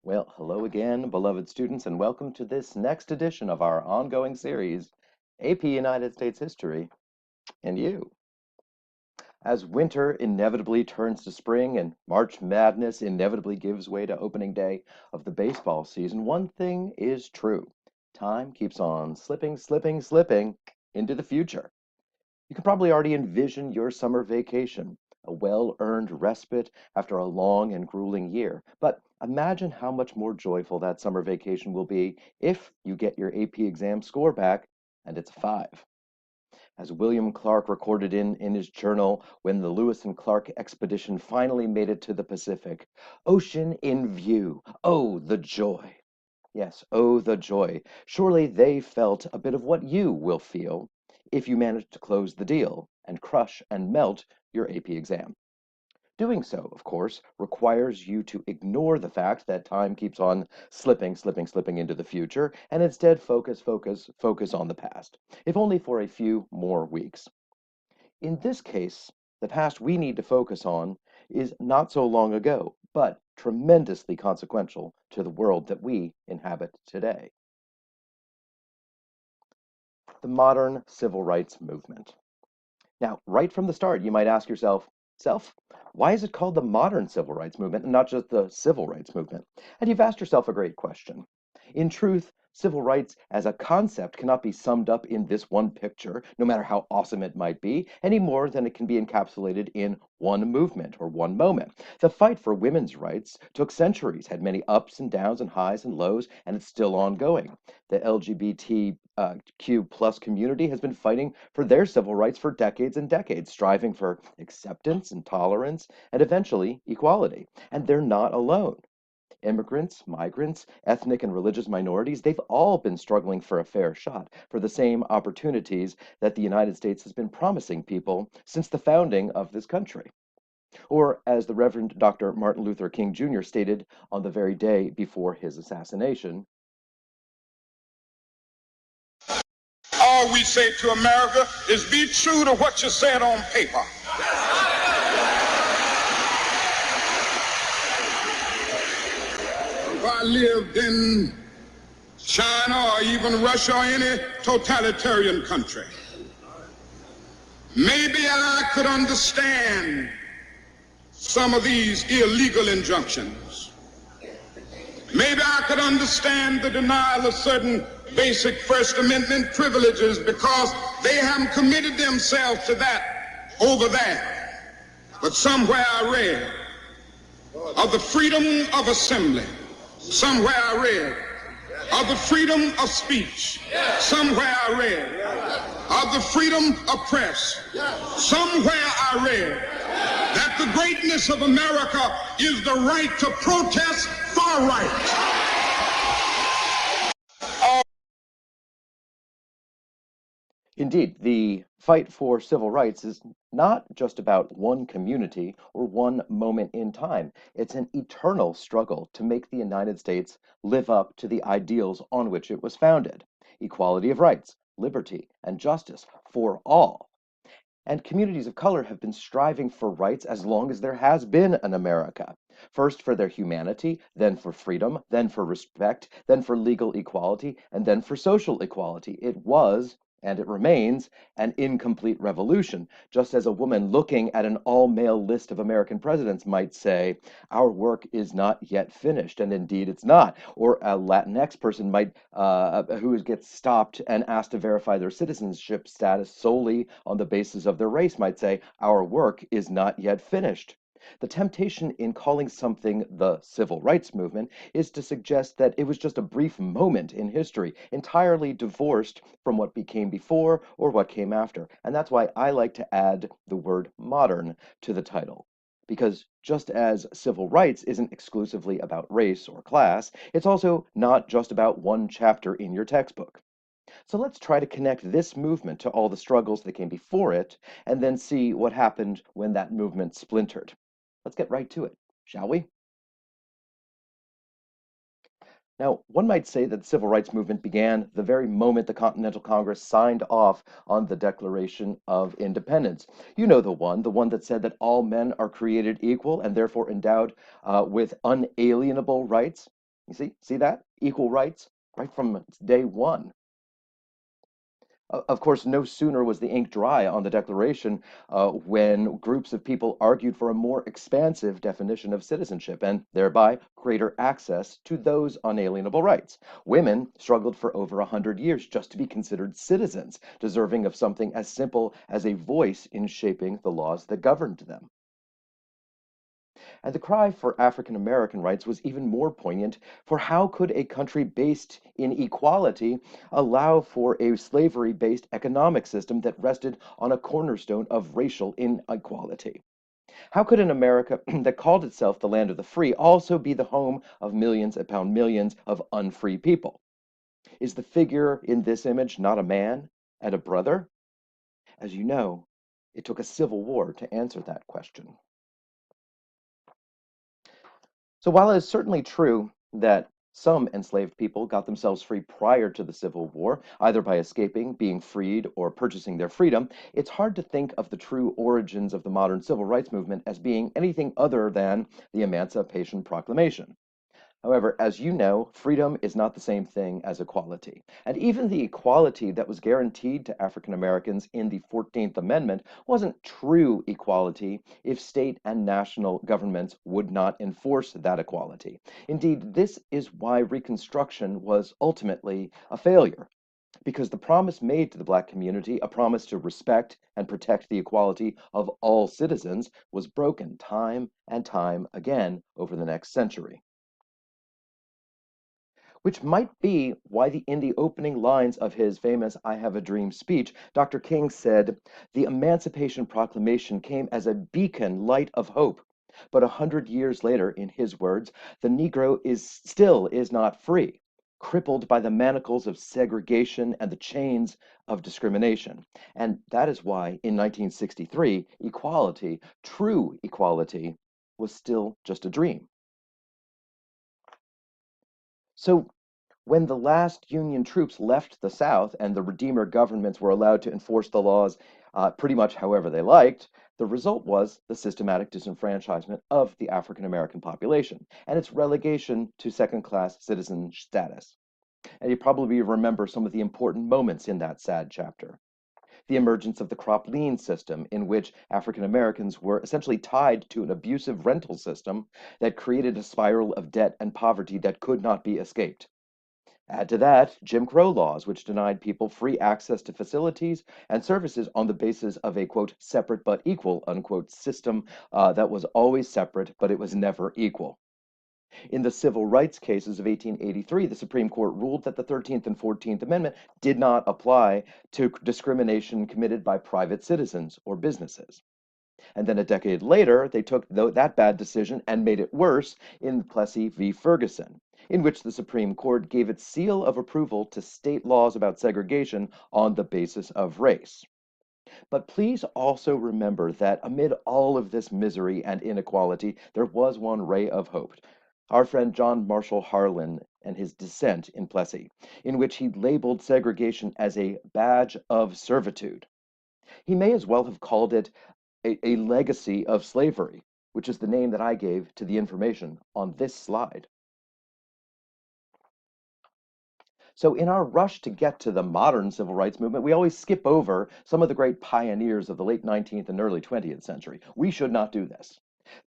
Well, hello again, beloved students, and welcome to this next edition of our ongoing series, AP United States History and You. As winter inevitably turns to spring and March Madness inevitably gives way to opening day of the baseball season, one thing is true. Time keeps on slipping into the future. You can probably already envision your summer vacation, a well-earned respite after a long and grueling year. But imagine how much more joyful that summer vacation will be if you get your AP exam score back and it's a 5. As William Clark recorded in his journal when the Lewis and Clark expedition finally made it to the Pacific, ocean in view. Oh, the joy. Yes, oh, the joy. Surely they felt a bit of what you will feel if you manage to close the deal and crush and melt your AP exam. Doing so, of course, requires you to ignore the fact that time keeps on slipping into the future, and instead focus on the past, if only for a few more weeks. In this case, the past we need to focus on is not so long ago, but tremendously consequential to the world that we inhabit today. The modern civil rights movement. Now, right from the start, you might ask yourself, why is it called the modern civil rights movement and not just the civil rights movement? And you've asked yourself a great question. In truth, civil rights as a concept cannot be summed up in this one picture, no matter how awesome it might be, any more than it can be encapsulated in one movement or one moment. The fight for women's rights took centuries, had many ups and downs and highs and lows, and it's still ongoing. The LGBTQ plus community has been fighting for their civil rights for decades and decades, striving for acceptance and tolerance and eventually equality. And they're not alone. Immigrants, migrants, ethnic and religious minorities, they've all been struggling for a fair shot, for the same opportunities that the United States has been promising people since the founding of this country. Or, as the Reverend Dr. Martin Luther King Jr. stated on the very day before his assassination, all we say to America is be true to what you said on paper. If I lived in China or even Russia or any totalitarian country, maybe I could understand some of these illegal injunctions. Maybe I could understand the denial of certain basic First Amendment privileges because they haven't committed themselves to that over there. But somewhere I read of the freedom of assembly. Somewhere I read of the freedom of speech. Somewhere I read of the freedom of press. Somewhere I read that the greatness of America is the right to protest for right. indeed, the fight for civil rights is not just about one community or one moment in time. It's an eternal struggle to make the United States live up to the ideals on which it was founded: equality of rights, liberty, and justice for all. And communities of color have been striving for rights as long as there has been an America. First for their humanity, then for freedom, then for respect, then for legal equality, and then for social equality. It was, and it remains, an incomplete revolution, just as a woman looking at an all-male list of American presidents might say, our work is not yet finished, and indeed it's not. Or a Latinx person might, who gets stopped and asked to verify their citizenship status solely on the basis of their race might say, our work is not yet finished. The temptation in calling something the civil rights movement is to suggest that it was just a brief moment in history, entirely divorced from what became before or what came after. And that's why I like to add the word modern to the title. Because just as civil rights isn't exclusively about race or class, it's also not just about one chapter in your textbook. So let's try to connect this movement to all the struggles that came before it, and then see what happened when that movement splintered. Let's get right to it, shall we? Now, one might say that the civil rights movement began the very moment the Continental Congress signed off on the Declaration of Independence. You know the one that said that all men are created equal and therefore endowed with unalienable rights. You see that? Equal rights right from day one. Of course, no sooner was the ink dry on the Declaration when groups of people argued for a more expansive definition of citizenship and thereby greater access to those unalienable rights. Women struggled for over 100 years just to be considered citizens, deserving of something as simple as a voice in shaping the laws that governed them. And the cry for African American rights was even more poignant, for how could a country based in equality allow for a slavery based economic system that rested on a cornerstone of racial inequality? How could an America that called itself the land of the free also be the home of millions upon millions of unfree people? Is the figure in this image not a man and a brother? As you know, it took a civil war to answer that question. So while it is certainly true that some enslaved people got themselves free prior to the Civil War, either by escaping, being freed, or purchasing their freedom, it's hard to think of the true origins of the modern civil rights movement as being anything other than the Emancipation Proclamation. However, as you know, freedom is not the same thing as equality. And even the equality that was guaranteed to African Americans in the 14th Amendment wasn't true equality if state and national governments would not enforce that equality. Indeed, this is why Reconstruction was ultimately a failure. Because the promise made to the Black community, a promise to respect and protect the equality of all citizens, was broken time and time again over the next century. Which might be why in the opening lines of his famous I Have a Dream speech, Dr. King said, the Emancipation Proclamation came as a beacon light of hope. But 100 years later, in his words, the Negro is not free, crippled by the manacles of segregation and the chains of discrimination. And that is why in 1963, equality, true equality, was still just a dream. So when the last Union troops left the South and the Redeemer governments were allowed to enforce the laws pretty much however they liked, the result was the systematic disenfranchisement of the African American population and its relegation to second class citizen status. And you probably remember some of the important moments in that sad chapter. The emergence of the crop lien system, in which African Americans were essentially tied to an abusive rental system that created a spiral of debt and poverty that could not be escaped. Add to that Jim Crow laws, which denied people free access to facilities and services on the basis of a quote, separate but equal, unquote, system that was always separate, but it was never equal. In the civil rights cases of 1883, the Supreme Court ruled that the 13th and 14th Amendment did not apply to discrimination committed by private citizens or businesses. And then a decade later, they took that bad decision and made it worse in Plessy v. Ferguson, in which the Supreme Court gave its seal of approval to state laws about segregation on the basis of race. But please also remember that amid all of this misery and inequality, there was one ray of hope. Our friend John Marshall Harlan and his dissent in Plessy, in which he labeled segregation as a badge of servitude. He may as well have called it a legacy of slavery, which is the name that I gave to the information on this slide. So, in our rush to get to the modern civil rights movement, we always skip over some of the great pioneers of the late 19th and early 20th century. We should not do this.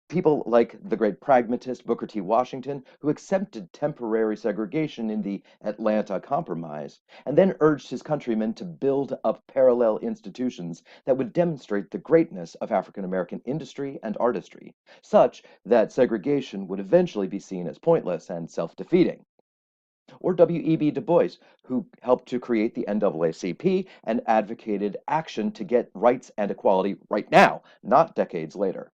People like the great pragmatist Booker T. Washington, who accepted temporary segregation in the Atlanta Compromise, and then urged his countrymen to build up parallel institutions that would demonstrate the greatness of African American industry and artistry, such that segregation would eventually be seen as pointless and self defeating. Or W.E.B. Du Bois, who helped to create the NAACP and advocated action to get rights and equality right now, not decades later.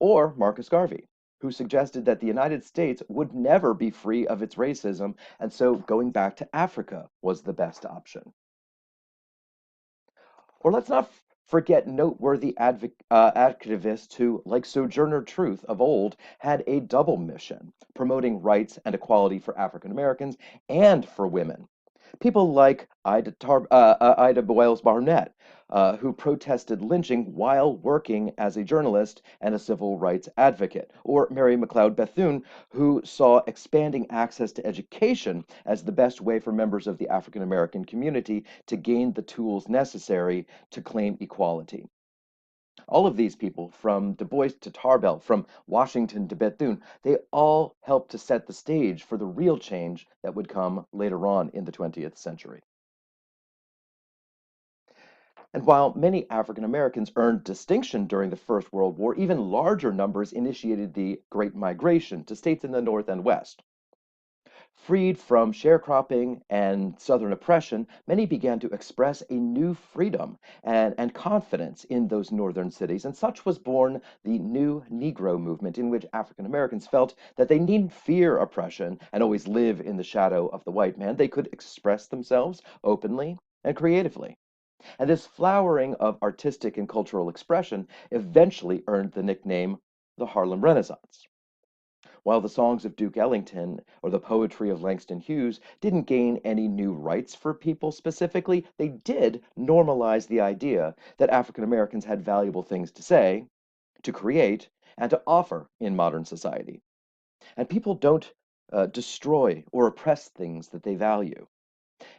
Or Marcus Garvey, who suggested that the United States would never be free of its racism, and so going back to Africa was the best option. Or let's not forget noteworthy activists who, like Sojourner Truth of old, had a double mission, promoting rights and equality for African Americans and for women. People like Ida Boyles Barnett, who protested lynching while working as a journalist and a civil rights advocate, or Mary McLeod Bethune, who saw expanding access to education as the best way for members of the African American community to gain the tools necessary to claim equality. All of these people, from Du Bois to Tarbell, from Washington to Bethune, they all helped to set the stage for the real change that would come later on in the 20th century. And while many African Americans earned distinction during the First World War, even larger numbers initiated the Great Migration to states in the North and West. Freed from sharecropping and Southern oppression, many began to express a new freedom and confidence in those northern cities. And such was born the new Negro movement, in which African Americans felt that they needn't fear oppression and always live in the shadow of the white man. They could express themselves openly and creatively. And this flowering of artistic and cultural expression eventually earned the nickname the Harlem Renaissance. While the songs of Duke Ellington or the poetry of Langston Hughes didn't gain any new rights for people specifically, they did normalize the idea that African Americans had valuable things to say, to create, and to offer in modern society. And people don't destroy or oppress things that they value.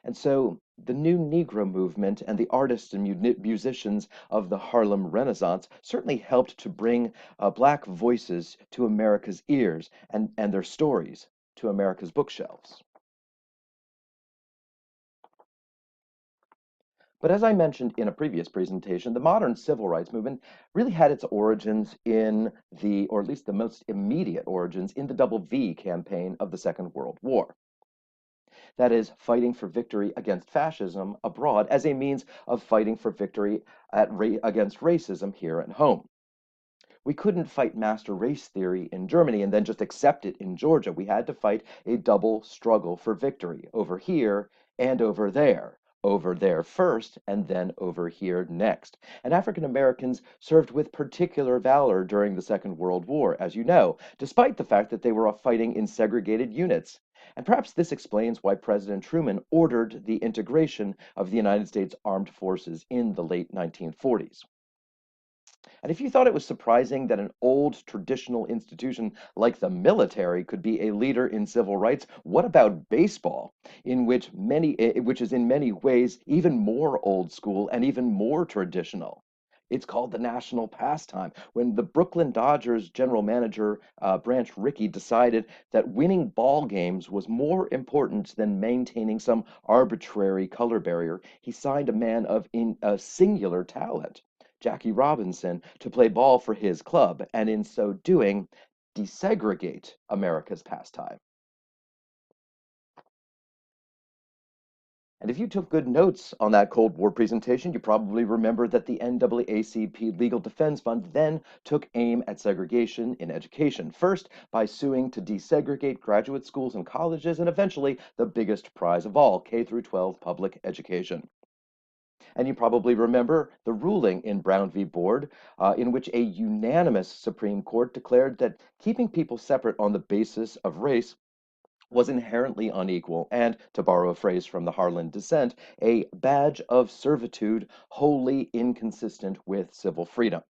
And so the new Negro movement and the artists and musicians of the Harlem Renaissance certainly helped to bring Black voices to America's ears and their stories to America's bookshelves. But as I mentioned in a previous presentation, the modern civil rights movement really had its origins in or at least the most immediate origins, in the Double V campaign of the Second World War. That is, fighting for victory against fascism abroad as a means of fighting for victory against racism here at home. We couldn't fight master race theory in Germany and then just accept it in Georgia. We had to fight a double struggle for victory over here and over there first, and then over here next. And African Americans served with particular valor during the Second World War, as you know, despite the fact that they were fighting in segregated units. And perhaps this explains why President Truman ordered the integration of the United States Armed Forces in the late 1940s. And if you thought it was surprising that an old traditional institution like the military could be a leader in civil rights, what about baseball, which is in many ways even more old school and even more traditional? It's called the national pastime. When the Brooklyn Dodgers general manager Branch Rickey decided that winning ball games was more important than maintaining some arbitrary color barrier, he signed a man of singular talent, Jackie Robinson, to play ball for his club, and in so doing, desegregate America's pastime. And if you took good notes on that Cold War presentation, you probably remember that the NAACP Legal Defense Fund then took aim at segregation in education, first by suing to desegregate graduate schools and colleges, and eventually the biggest prize of all, K through 12 public education. And you probably remember the ruling in Brown v. Board, in which a unanimous Supreme Court declared that keeping people separate on the basis of race was inherently unequal and, to borrow a phrase from the Harlan dissent, a badge of servitude wholly inconsistent with civil freedom.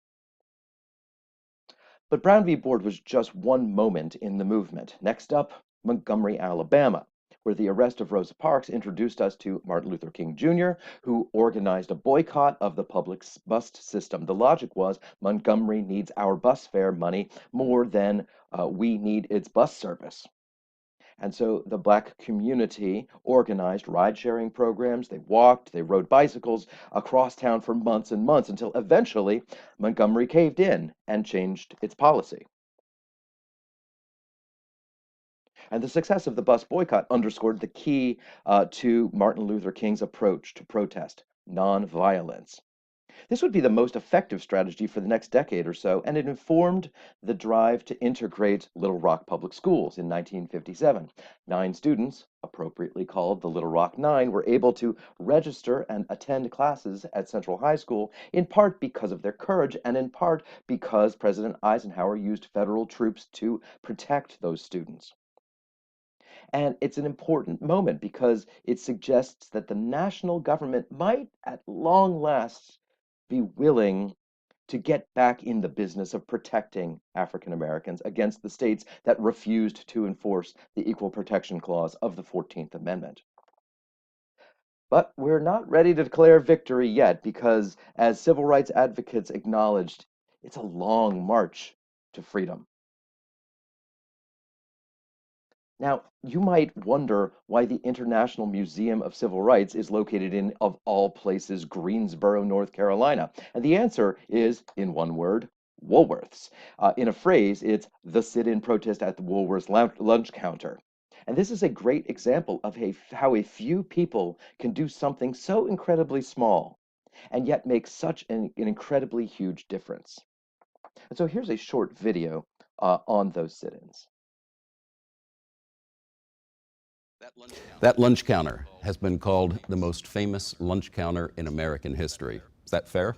But Brown v. Board was just one moment in the movement. Next up, Montgomery, Alabama, where the arrest of Rosa Parks introduced us to Martin Luther King Jr., who organized a boycott of the public bus system. The logic was Montgomery needs our bus fare money more than we need its bus service. And so the Black community organized ride sharing programs. They walked, they rode bicycles across town for months and months until eventually Montgomery caved in and changed its policy. And the success of the bus boycott underscored the key to Martin Luther King's approach to protest: nonviolence. This would be the most effective strategy for the next decade or so, and it informed the drive to integrate Little Rock Public Schools in 1957. 9 students, appropriately called the Little Rock Nine, were able to register and attend classes at Central High School, in part because of their courage, and in part because President Eisenhower used federal troops to protect those students. And it's an important moment because it suggests that the national government might, at long last, be willing to get back in the business of protecting African Americans against the states that refused to enforce the Equal Protection Clause of the 14th Amendment. But we're not ready to declare victory yet because, as civil rights advocates acknowledged, it's a long march to freedom. Now, you might wonder why the International Museum of Civil Rights is located in, of all places, Greensboro, North Carolina. And the answer is, in one word, Woolworths. In a phrase, it's the sit-in protest at the Woolworths lunch counter. And this is a great example of how a few people can do something so incredibly small and yet make such an incredibly huge difference. And so here's a short video on those sit-ins. That lunch counter has been called the most famous lunch counter in American history. Is that fair?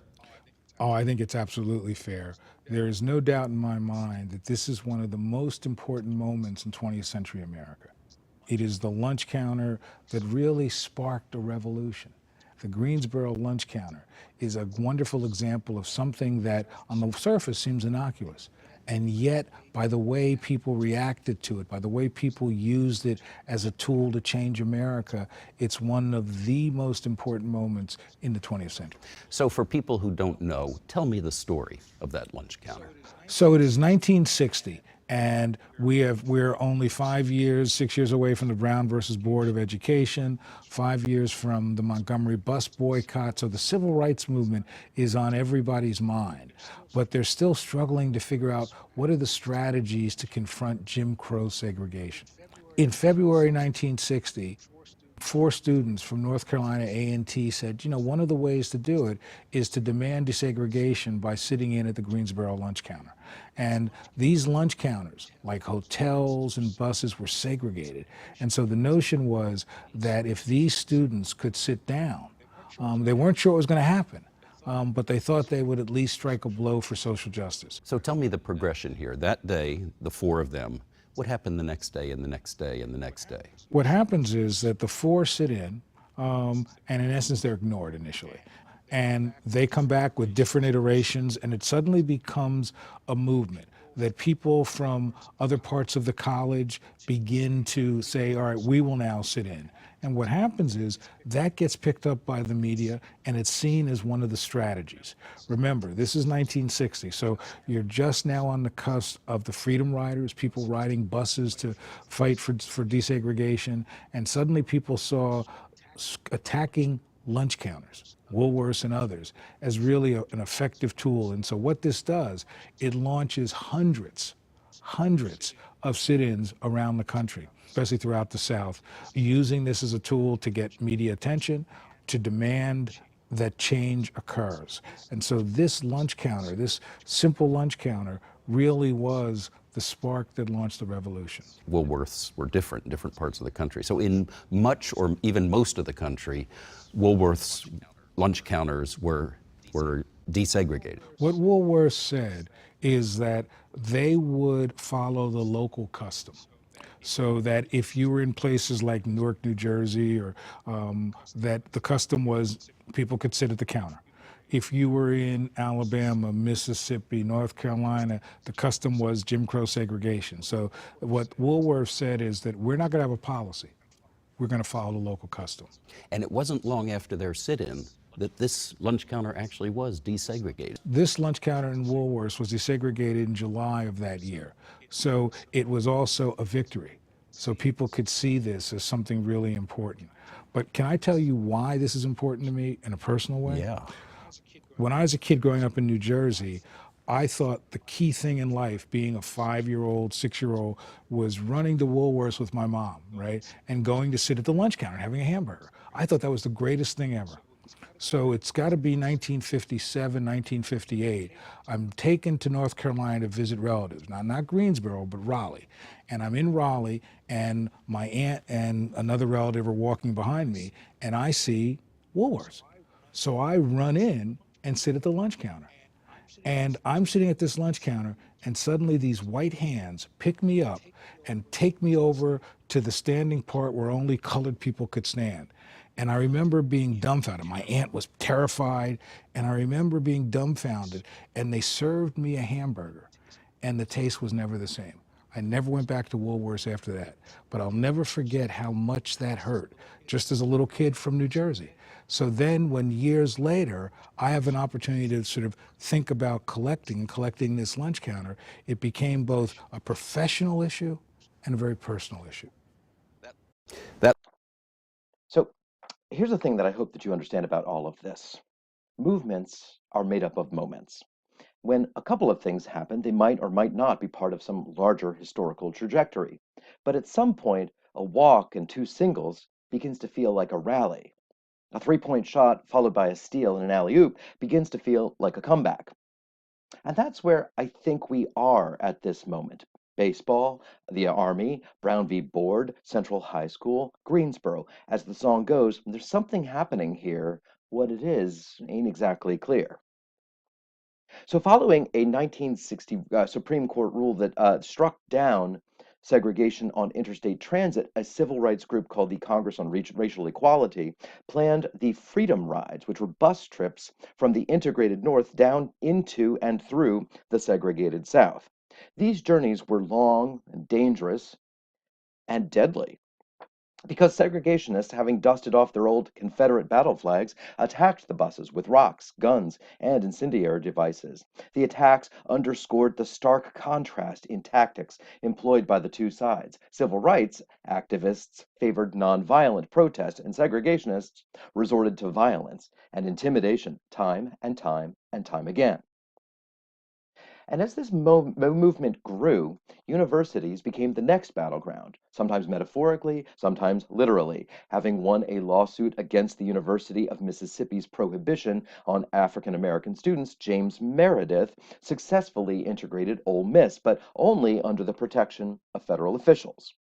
Oh, I think it's absolutely fair. There is no doubt in my mind that this is one of the most important moments in 20th century America. It is the lunch counter that really sparked a revolution. The Greensboro lunch counter is a wonderful example of something that on the surface seems innocuous. And yet, by the way people reacted to it, by the way people used it as a tool to change America, it's one of the most important moments in the 20th century. So for people who don't know, tell me the story of that lunch counter. So it is 1960. And we're only 6 years away from the Brown versus Board of Education, 5 years from the Montgomery bus boycott. So the civil rights movement is on everybody's mind. But they're still struggling to figure out what are the strategies to confront Jim Crow segregation. In February 1960, 4 students from North Carolina A&T said, you know, one of the ways to do it is to demand desegregation by sitting in at the Greensboro lunch counter. And these lunch counters, like hotels and buses, were segregated. And so the notion was that if these students could sit down, they weren't sure what was going to happen, but they thought they would at least strike a blow for social justice. So tell me the progression here. That day, the 4 of them, what happened the next day and the next day and the next day? What happens is that the 4 sit in, and in essence, they're ignored initially. And they come back with different iterations, and it suddenly becomes a movement that people from other parts of the college begin to say, all right, we will now sit in. And what happens is that gets picked up by the media, and it's seen as one of the strategies. Remember, this is 1960, so you're just now on the cusp of the Freedom Riders, people riding buses to fight for desegregation, and suddenly people saw attacking lunch counters, Woolworths and others, as really an effective tool. And so what this does, it launches hundreds of sit-ins around the country, especially throughout the South, using this as a tool to get media attention, to demand that change occurs. And so this lunch counter, this simple lunch counter, really was the spark that launched the revolution. Woolworths were different in different parts of the country. So in much or even most of the country, Woolworths lunch counters were desegregated. What Woolworths said is that they would follow the local custom. So that if you were in places like Newark, New Jersey, or that the custom was people could sit at the counter. If you were in Alabama, Mississippi, North Carolina, the custom was Jim Crow segregation. So what Woolworths said is that we're not going to have a policy. We're going to follow the local custom. And it wasn't long after their sit-in that this lunch counter actually was desegregated. This lunch counter in Woolworths was desegregated in July of that year. So it was also a victory. So people could see this as something really important. But can I tell you why this is important to me in a personal way? Yeah. When I was a kid growing up in New Jersey, I thought the key thing in life, being a 5-year-old, 6-year-old, was running to Woolworths with my mom, right? And going to sit at the lunch counter and having a hamburger. I thought that was the greatest thing ever. So it's got to be 1957, 1958. I'm taken to North Carolina to visit relatives, not Greensboro, but Raleigh. And I'm in Raleigh, and my aunt and another relative are walking behind me, and I see Woolworths. So I run in and sit at the lunch counter. And I'm sitting at this lunch counter, and suddenly these white hands pick me up and take me over to the standing part where only colored people could stand. And I remember being dumbfounded. My aunt was terrified, and I remember being dumbfounded. And they served me a hamburger, and the taste was never the same. I never went back to Woolworths after that. But I'll never forget how much that hurt, just as a little kid from New Jersey. So then, when years later, I have an opportunity to sort of think about collecting and collecting this lunch counter, it became both a professional issue and a very personal issue. That So here's the thing that I hope that you understand about all of this. Movements are made up of moments. When a couple of things happen, they might or might not be part of some larger historical trajectory. But at some point, a walk and two singles begins to feel like a rally. A three-point shot followed by a steal and an alley-oop begins to feel like a comeback. And that's where I think we are at this moment. Baseball, the Army, Brown v. Board, Central High School, Greensboro. As the song goes, there's something happening here. What it is ain't exactly clear. So, following a 1960 Supreme Court rule that struck down segregation on interstate transit, a civil rights group called the Congress on Racial Equality planned the Freedom Rides, which were bus trips from the integrated North down into and through the segregated South. These journeys were long and dangerous and deadly, because segregationists, having dusted off their old Confederate battle flags, attacked the buses with rocks, guns, and incendiary devices. The attacks underscored the stark contrast in tactics employed by the two sides. Civil rights activists favored nonviolent protest, and segregationists resorted to violence and intimidation time and time and time again. And as this movement grew, universities became the next battleground, sometimes metaphorically, sometimes literally. Having won a lawsuit against the University of Mississippi's prohibition on African American students, James Meredith successfully integrated Ole Miss, but only under the protection of federal officials.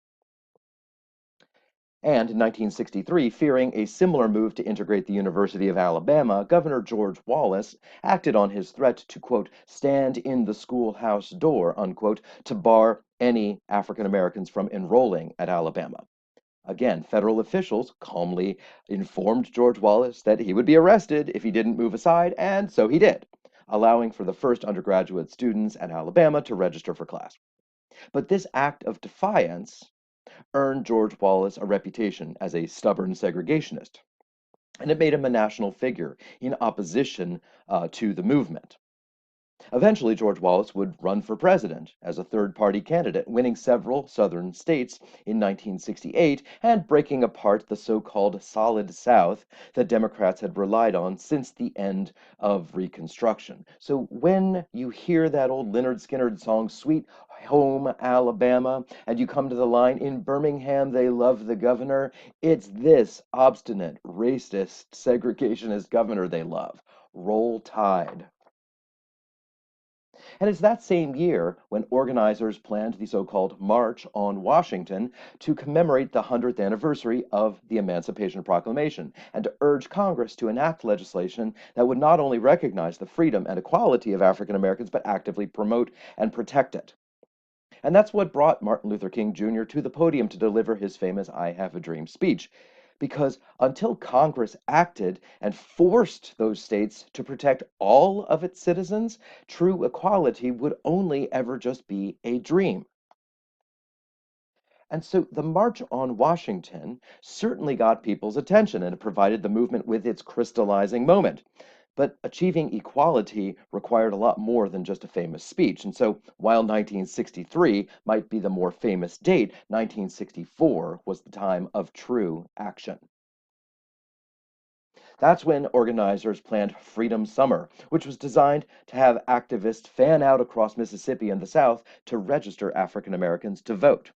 And in 1963, fearing a similar move to integrate the University of Alabama, Governor George Wallace acted on his threat to, quote, stand in the schoolhouse door, unquote, to bar any African Americans from enrolling at Alabama. Again, federal officials calmly informed George Wallace that he would be arrested if he didn't move aside, and so he did, allowing for the first undergraduate students at Alabama to register for class. But this act of defiance earned George Wallace a reputation as a stubborn segregationist, and it made him a national figure in opposition to the movement. Eventually, George Wallace would run for president as a third-party candidate, winning several southern states in 1968 and breaking apart the so-called Solid South that Democrats had relied on since the end of Reconstruction. So when you hear that old Lynyrd Skynyrd song, Sweet Home Alabama, and you come to the line, in Birmingham they love the governor, it's this obstinate, racist, segregationist governor they love. Roll Tide. And it's that same year when organizers planned the so-called March on Washington to commemorate the 100th anniversary of the Emancipation Proclamation and to urge Congress to enact legislation that would not only recognize the freedom and equality of African Americans, but actively promote and protect it. And that's what brought Martin Luther King Jr. to the podium to deliver his famous I Have a Dream speech. Because until Congress acted and forced those states to protect all of its citizens, true equality would only ever just be a dream. And so the March on Washington certainly got people's attention, and it provided the movement with its crystallizing moment. But achieving equality required a lot more than just a famous speech. And so while 1963 might be the more famous date, 1964 was the time of true action. That's when organizers planned Freedom Summer, which was designed to have activists fan out across Mississippi and the South to register African Americans to vote.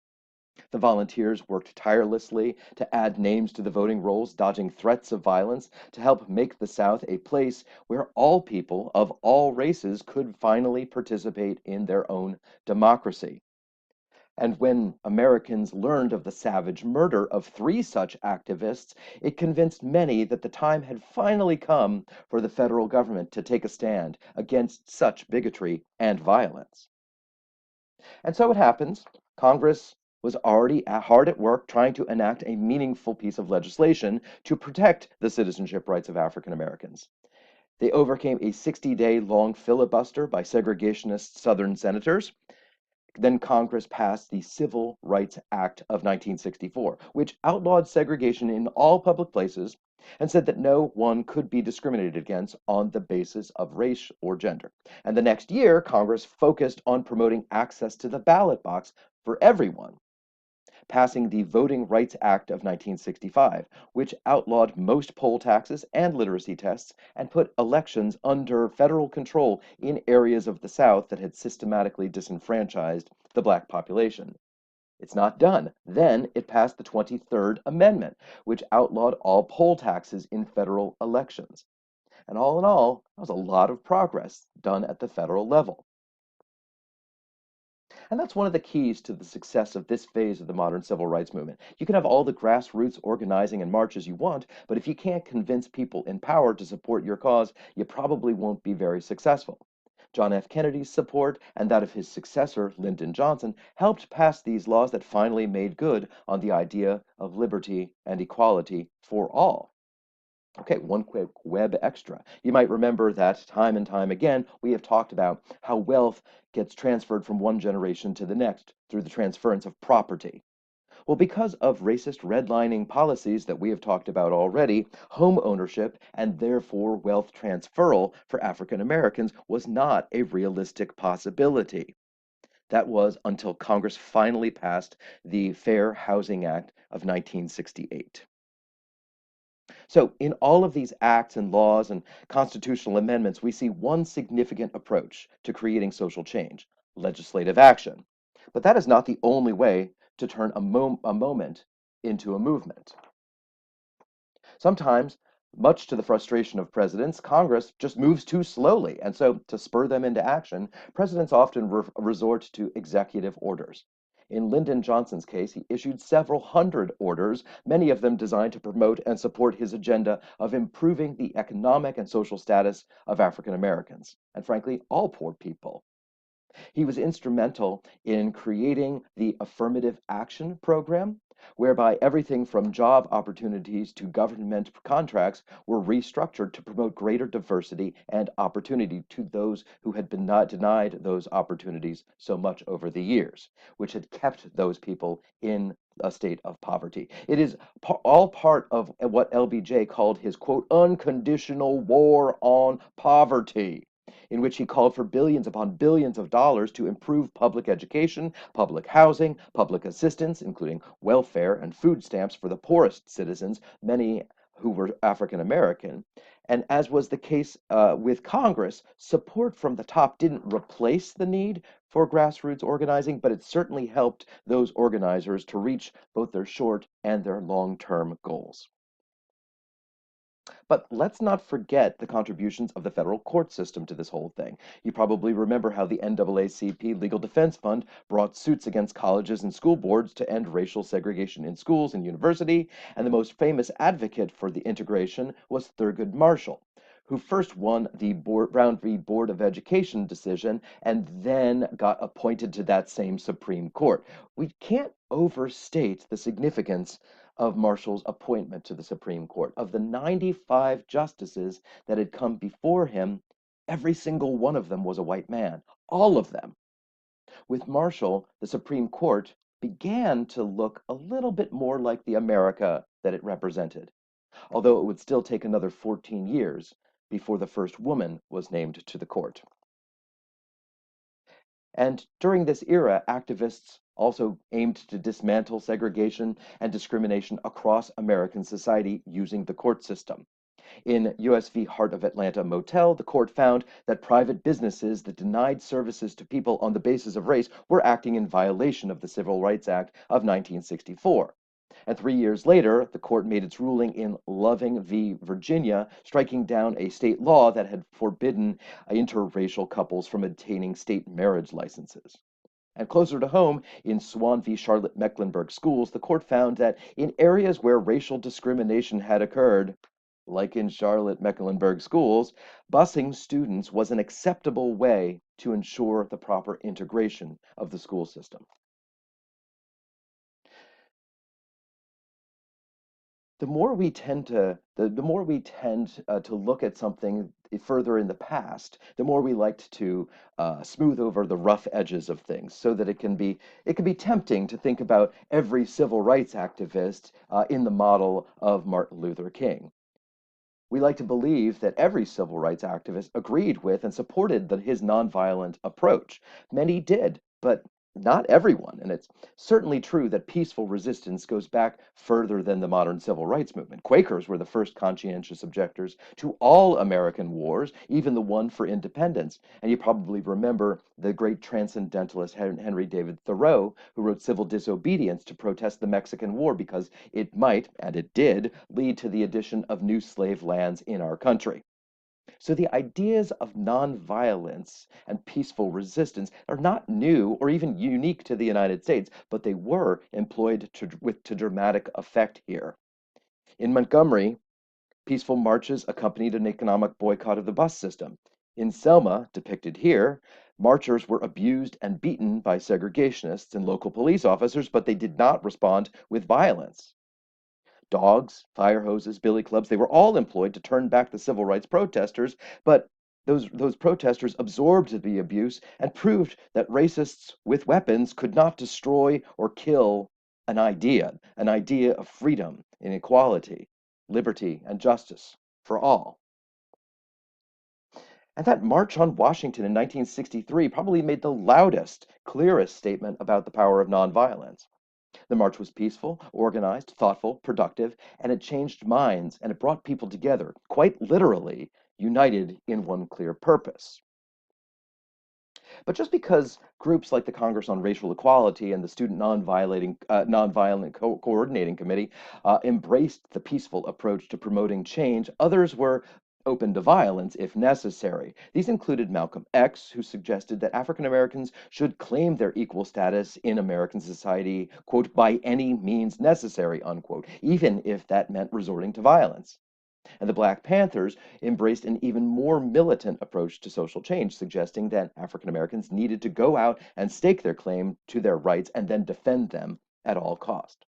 The volunteers worked tirelessly to add names to the voting rolls, dodging threats of violence, to help make the South a place where all people of all races could finally participate in their own democracy. And when Americans learned of the savage murder of 3 such activists, it convinced many that the time had finally come for the federal government to take a stand against such bigotry and violence. And so it happens. Congress was already hard at work trying to enact a meaningful piece of legislation to protect the citizenship rights of African Americans. They overcame a 60-day long filibuster by segregationist Southern senators. Then Congress passed the Civil Rights Act of 1964, which outlawed segregation in all public places and said that no one could be discriminated against on the basis of race or gender. And the next year, Congress focused on promoting access to the ballot box for everyone, passing the Voting Rights Act of 1965, which outlawed most poll taxes and literacy tests and put elections under federal control in areas of the South that had systematically disenfranchised the black population. It's not done. Then it passed the 23rd Amendment, which outlawed all poll taxes in federal elections. And all in all, that was a lot of progress done at the federal level. And that's one of the keys to the success of this phase of the modern civil rights movement. You can have all the grassroots organizing and marches you want, but if you can't convince people in power to support your cause, you probably won't be very successful. John F. Kennedy's support and that of his successor, Lyndon Johnson, helped pass these laws that finally made good on the idea of liberty and equality for all. Okay, one quick web extra. You might remember that time and time again, we have talked about how wealth gets transferred from one generation to the next through the transference of property. Well, because of racist redlining policies that we have talked about already, home ownership and therefore wealth transferal for African Americans was not a realistic possibility. That was until Congress finally passed the Fair Housing Act of 1968. So, in all of these acts and laws and constitutional amendments, we see one significant approach to creating social change: legislative action. But that is not the only way to turn a moment into a movement. Sometimes, much to the frustration of presidents, Congress just moves too slowly. And so, to spur them into action, presidents often resort to executive orders. In Lyndon Johnson's case, he issued several hundred orders, many of them designed to promote and support his agenda of improving the economic and social status of African Americans, and frankly, all poor people. He was instrumental in creating the Affirmative Action Program, whereby everything from job opportunities to government contracts were restructured to promote greater diversity and opportunity to those who had been not denied those opportunities so much over the years, which had kept those people in a state of poverty. It is all part of what LBJ called his, quote, unconditional war on poverty, in which he called for billions upon billions of dollars to improve public education, public housing, public assistance, including welfare and food stamps for the poorest citizens, many who were African American. And as was the case with Congress, support from the top didn't replace the need for grassroots organizing, but it certainly helped those organizers to reach both their short and their long term goals. But let's not forget the contributions of the federal court system to this whole thing. You probably remember how the NAACP Legal Defense Fund brought suits against colleges and school boards to end racial segregation in schools and university, and the most famous advocate for the integration was Thurgood Marshall, who first won the Brown v. Board of Education decision and then got appointed to that same Supreme Court. We can't overstate the significance of Marshall's appointment to the Supreme Court. Of the 95 justices that had come before him, every single one of them was a white man. All of them. With Marshall, the Supreme Court began to look a little bit more like the America that it represented, although it would still take another 14 years before the first woman was named to the court. And during this era, activists also aimed to dismantle segregation and discrimination across American society using the court system. In US v. Heart of Atlanta Motel, the court found that private businesses that denied services to people on the basis of race were acting in violation of the Civil Rights Act of 1964. And 3 years later, the court made its ruling in Loving v. Virginia, striking down a state law that had forbidden interracial couples from obtaining state marriage licenses. And closer to home, in Swan v. Charlotte Mecklenburg Schools, the court found that in areas where racial discrimination had occurred, like in Charlotte Mecklenburg Schools, busing students was an acceptable way to ensure the proper integration of the school system. the more we tend to to look at something further in the past, the more we like to smooth over the rough edges of things, so that it can be tempting to think about every civil rights activist in the model of Martin Luther King. We like to believe that every civil rights activist agreed with and supported his nonviolent approach. Many did, but not everyone. And it's certainly true that peaceful resistance goes back further than the modern civil rights movement. Quakers were the first conscientious objectors to all American wars, even the one for independence. And you probably remember the great transcendentalist Henry David Thoreau, who wrote Civil Disobedience to protest the Mexican War because it might, and it did, lead to the addition of new slave lands in our country. So the ideas of nonviolence and peaceful resistance are not new or even unique to the United States, but they were employed to dramatic effect here. In Montgomery, peaceful marches accompanied an economic boycott of the bus system. In Selma, depicted here, marchers were abused and beaten by segregationists and local police officers, but they did not respond with violence. Dogs, fire hoses, billy clubs, they were all employed to turn back the civil rights protesters, but those protesters absorbed the abuse and proved that racists with weapons could not destroy or kill an idea of freedom, inequality, liberty, and justice for all. And that March on Washington in 1963 probably made the loudest, clearest statement about the power of nonviolence. The march was peaceful, organized, thoughtful, productive, and it changed minds and it brought people together, quite literally, united in one clear purpose. But just because groups like the Congress on Racial Equality and the Student Nonviolent Coordinating Committee embraced the peaceful approach to promoting change, others were open to violence if necessary. These included Malcolm X, who suggested that African Americans should claim their equal status in American society, quote, by any means necessary, unquote, even if that meant resorting to violence. And the Black Panthers embraced an even more militant approach to social change, suggesting that African Americans needed to go out and stake their claim to their rights and then defend them at all cost.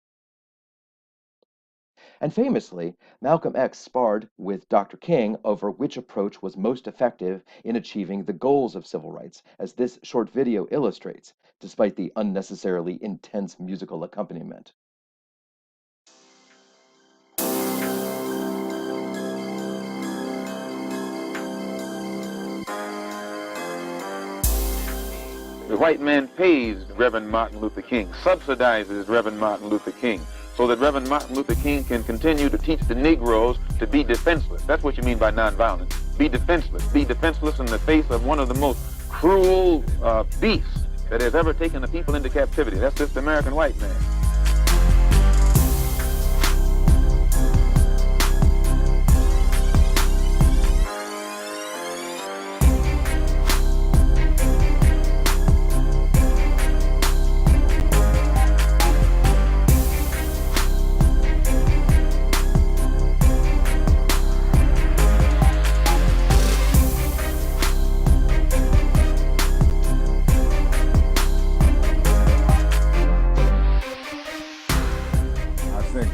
And famously, Malcolm X sparred with Dr. King over which approach was most effective in achieving the goals of civil rights, as this short video illustrates, despite the unnecessarily intense musical accompaniment. The white man pays Reverend Martin Luther King, subsidizes Reverend Martin Luther King, so that Reverend Martin Luther King can continue to teach the Negroes to be defenseless. That's what you mean by nonviolence. Be defenseless. Be defenseless in the face of one of the most cruel beasts that has ever taken the people into captivity. That's this American white man.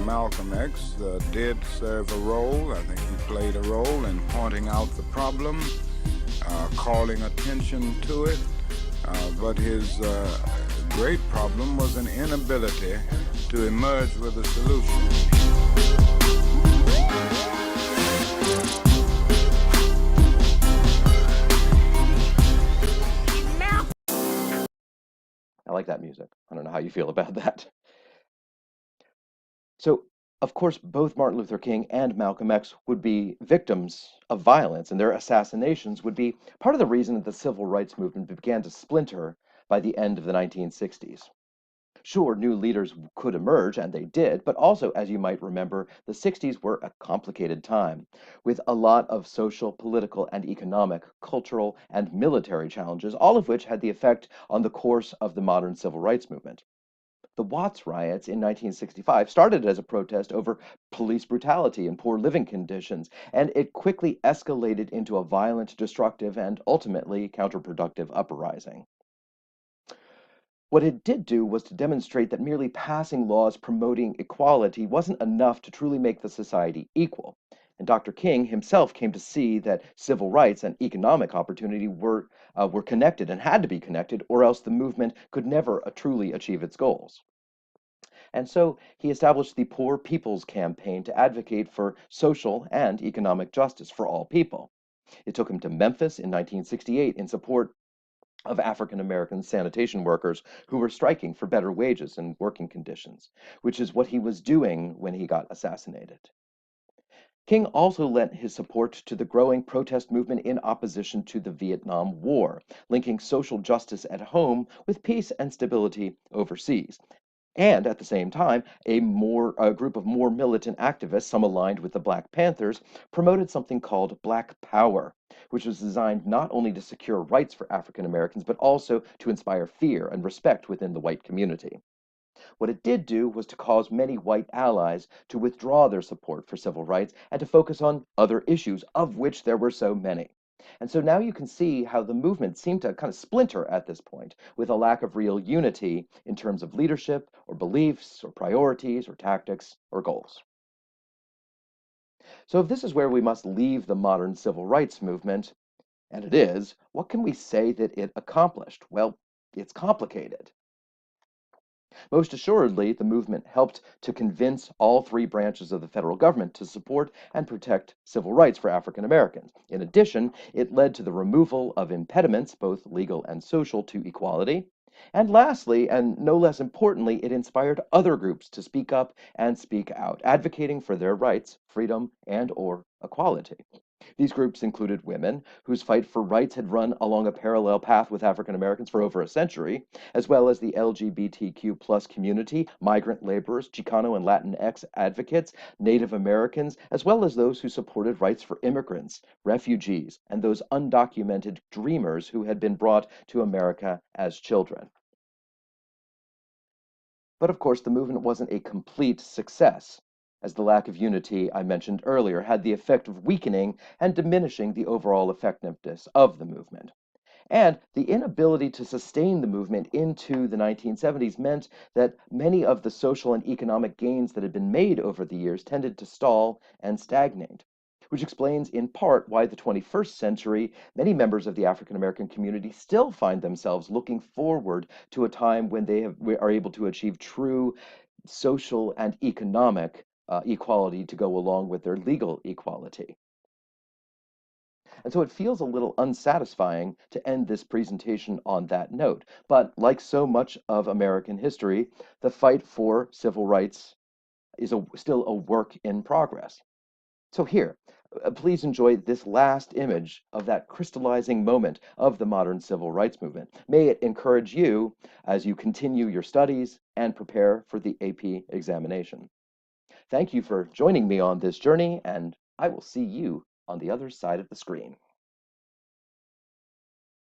Malcolm X did serve a role. I think he played a role in pointing out the problem, calling attention to it, but his great problem was an inability to emerge with a solution. I like that music. I don't know how you feel about that. So, of course, both Martin Luther King and Malcolm X would be victims of violence, and their assassinations would be part of the reason that the civil rights movement began to splinter by the end of the 1960s. Sure, new leaders could emerge, and they did, but also, as you might remember, the 60s were a complicated time, with a lot of social, political, and economic, cultural, and military challenges, all of which had the effect on the course of the modern civil rights movement. The Watts riots in 1965 started as a protest over police brutality and poor living conditions, and it quickly escalated into a violent, destructive, and ultimately counterproductive uprising. What it did do was to demonstrate that merely passing laws promoting equality wasn't enough to truly make the society equal. And Dr. King himself came to see that civil rights and economic opportunity were connected and had to be connected, or else the movement could never truly achieve its goals. And so he established the Poor People's Campaign to advocate for social and economic justice for all people. It took him to Memphis in 1968 in support of African American sanitation workers who were striking for better wages and working conditions, which is what he was doing when he got assassinated. King also lent his support to the growing protest movement in opposition to the Vietnam War, linking social justice at home with peace and stability overseas. And at the same time, a group of more militant activists, some aligned with the Black Panthers, promoted something called Black Power, which was designed not only to secure rights for African Americans, but also to inspire fear and respect within the white community. What it did do was to cause many white allies to withdraw their support for civil rights and to focus on other issues, of which there were so many. And so now you can see how the movement seemed to kind of splinter at this point, with a lack of real unity in terms of leadership or beliefs or priorities or tactics or goals. So if this is where we must leave the modern civil rights movement, and it is, what can we say that it accomplished? Well, it's complicated. Most assuredly, the movement helped to convince all three branches of the federal government to support and protect civil rights for African Americans. In addition, it led to the removal of impediments, both legal and social, to equality. And lastly, and no less importantly, it inspired other groups to speak up and speak out, advocating for their rights, freedom, and/or equality. These groups included women, whose fight for rights had run along a parallel path with African Americans for over a century, as well as the LGBTQ plus community, migrant laborers, Chicano and Latinx advocates, Native Americans, as well as those who supported rights for immigrants, refugees, and those undocumented dreamers who had been brought to America as children. But of course, the movement wasn't a complete success, as the lack of unity I mentioned earlier had the effect of weakening and diminishing the overall effectiveness of the movement. And the inability to sustain the movement into the 1970s meant that many of the social and economic gains that had been made over the years tended to stall and stagnate, which explains in part why the 21st century, many members of the African American community still find themselves looking forward to a time when are able to achieve true social and economic equality to go along with their legal equality. And so it feels a little unsatisfying to end this presentation on that note. But like so much of American history, the fight for civil rights is still a work in progress. So here, please enjoy this last image of that crystallizing moment of the modern civil rights movement. May it encourage you as you continue your studies and prepare for the AP examination. Thank you for joining me on this journey, and I will see you on the other side of the screen.